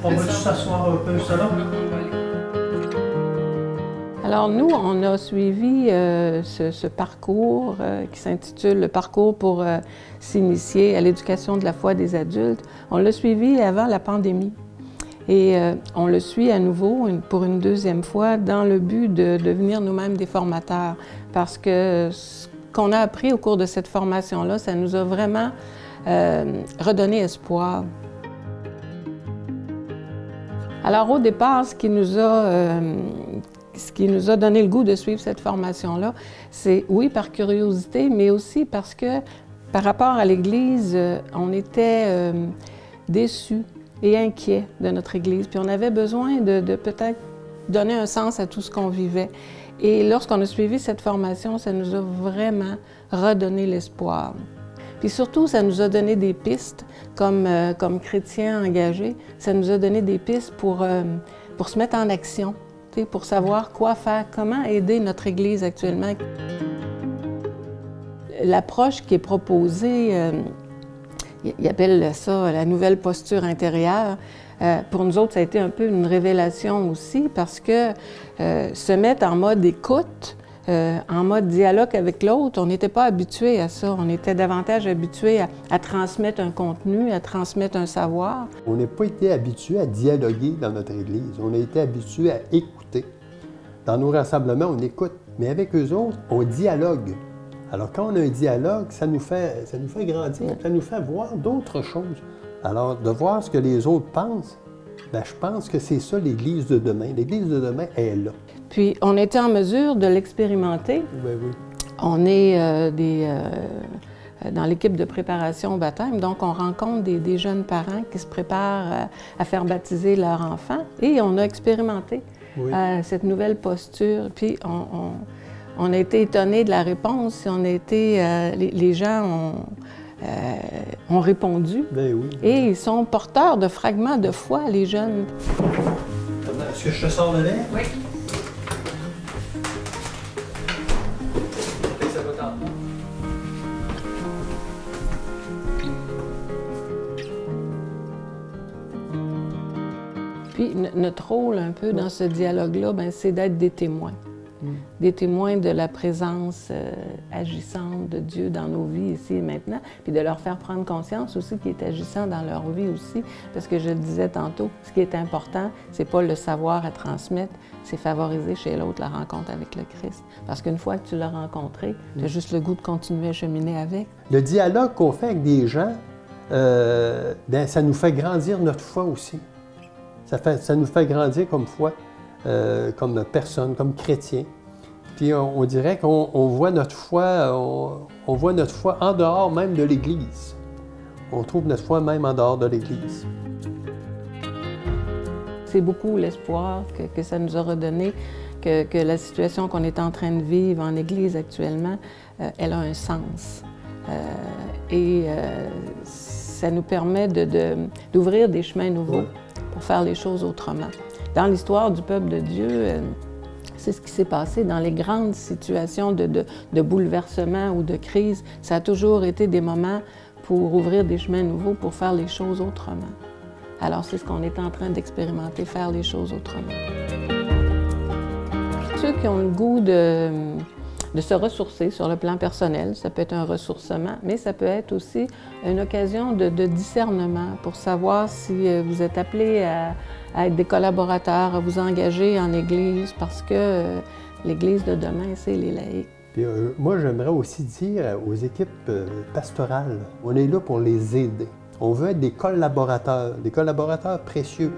On va juste s'asseoir un peu au salon? Alors nous, on a suivi ce parcours qui s'intitule « Le parcours pour s'initier à l'éducation de la foi des adultes ». On l'a suivi avant la pandémie et on le suit à nouveau pour une deuxième fois dans le but de devenir nous-mêmes des formateurs parce que ce qu'on a appris au cours de cette formation-là, ça nous a vraiment redonné espoir. Alors au départ, ce qui nous a donné le goût de suivre cette formation-là, c'est oui, par curiosité, mais aussi parce que par rapport à l'Église, on était déçus et inquiets de notre Église. Puis on avait besoin de peut-être donner un sens à tout ce qu'on vivait. Et lorsqu'on a suivi cette formation, ça nous a vraiment redonné l'espoir. Puis surtout, ça nous a donné des pistes comme chrétiens engagés. Ça nous a donné des pistes pour se mettre en action, pour savoir quoi faire, comment aider notre Église actuellement. L'approche qui est proposée, ils appellent ça la nouvelle posture intérieure. Pour nous autres, ça a été un peu une révélation aussi parce que se mettre en mode écoute, en mode dialogue avec l'autre, on n'était pas habitué à ça. On était davantage habitué à transmettre un contenu, à transmettre un savoir. On n'a pas été habitué à dialoguer dans notre Église. On a été habitué à écouter. Dans nos rassemblements, on écoute, mais avec eux autres, on dialogue. Alors quand on a un dialogue, ça nous fait grandir, ça nous fait voir d'autres choses. Alors de voir ce que les autres pensent, bien, je pense que c'est ça l'Église de demain. L'Église de demain est là. Puis, on était en mesure de l'expérimenter. Ben oui. On est dans l'équipe de préparation au baptême, donc on rencontre des jeunes parents qui se préparent à faire baptiser leur enfant. Et on a expérimenté cette nouvelle posture. Puis, on a été étonnés de la réponse. Les gens ont répondu. Ben oui. Et ils sont porteurs de fragments de foi, les jeunes. Est-ce que je te sors le lait? Oui. Puis notre rôle un peu dans ce dialogue-là, c'est d'être des témoins. Des témoins de la présence agissante de Dieu dans nos vies ici et maintenant, puis de leur faire prendre conscience aussi qu'il est agissant dans leur vie aussi, parce que je le disais tantôt, ce qui est important, c'est pas le savoir à transmettre, c'est favoriser chez l'autre la rencontre avec le Christ. Parce qu'une fois que tu l'as rencontré, tu as juste le goût de continuer à cheminer avec. Le dialogue qu'on fait avec des gens, ça nous fait grandir notre foi aussi. Ça nous fait grandir comme foi. Comme personne, comme chrétien. Puis on dirait qu'on voit notre foi, on voit notre foi en dehors même de l'Église. On trouve notre foi même en dehors de l'Église. C'est beaucoup l'espoir que ça nous a redonné, que la situation qu'on est en train de vivre en Église actuellement, elle a un sens. Ça nous permet d'ouvrir des chemins nouveaux pour faire les choses autrement. Dans l'histoire du peuple de Dieu, c'est ce qui s'est passé dans les grandes situations de bouleversement ou de crise. Ça a toujours été des moments pour ouvrir des chemins nouveaux, pour faire les choses autrement. Alors c'est ce qu'on est en train d'expérimenter, faire les choses autrement. Ceux qui ont le goût de se ressourcer sur le plan personnel, ça peut être un ressourcement, mais ça peut être aussi une occasion de discernement pour savoir si vous êtes appelé à être des collaborateurs, à vous engager en Église, parce que l'Église de demain, c'est les laïcs. Puis, moi, j'aimerais aussi dire aux équipes pastorales, on est là pour les aider. On veut être des collaborateurs précieux.